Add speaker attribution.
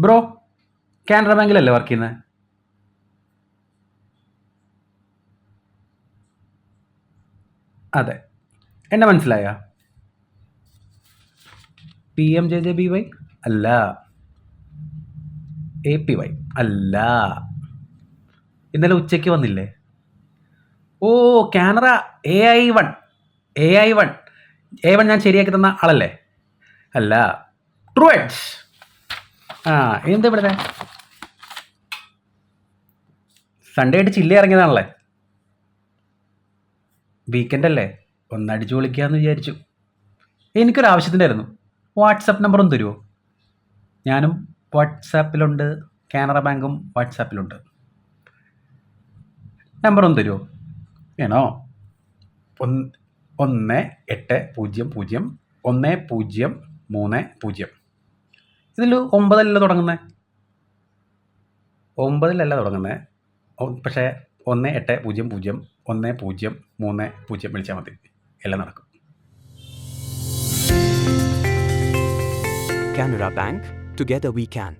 Speaker 1: Bro Canara ബാങ്കിലല്ലേ work ചെയ്യുന്നത്? അതെ. എന്നെ മനസ്സിലായോ? PMJJBY അല്ല. APY അല്ല. ഇന്നലെ ഉച്ചയ്ക്ക് വന്നില്ലേ? ഓ, കാനറ AI1. A1 ഞാൻ ശരിയാക്കി തന്ന ആളല്ലേ? അല്ല. ട്രൂവെഡ്ജ്. എന്താ ഇവിടെ സൺഡേ ആയിട്ട് ചില്ലി ഇറങ്ങിയതാണല്ലേ? വീക്കെൻഡ് അല്ലേ, ഒന്നടിച്ചു വിളിക്കാമെന്ന് വിചാരിച്ചു. എനിക്കൊരു ആവശ്യത്തിനായിരുന്നു. വാട്സപ്പ് നമ്പർ ഒന്ന് തരുമോ? ഞാനും വാട്സാപ്പിലുണ്ട്, കാനറ ബാങ്കും വാട്സാപ്പിലുണ്ട്. നമ്പർ ഒന്ന് തരുമോ? വേണോ? 18001030. ഇതിൽ 9 തുടങ്ങുന്നത്. 9 പക്ഷേ 18001030 വിളിച്ചാൽ മതി, എല്ലാം നടക്കും.
Speaker 2: Canara Bank, together we can.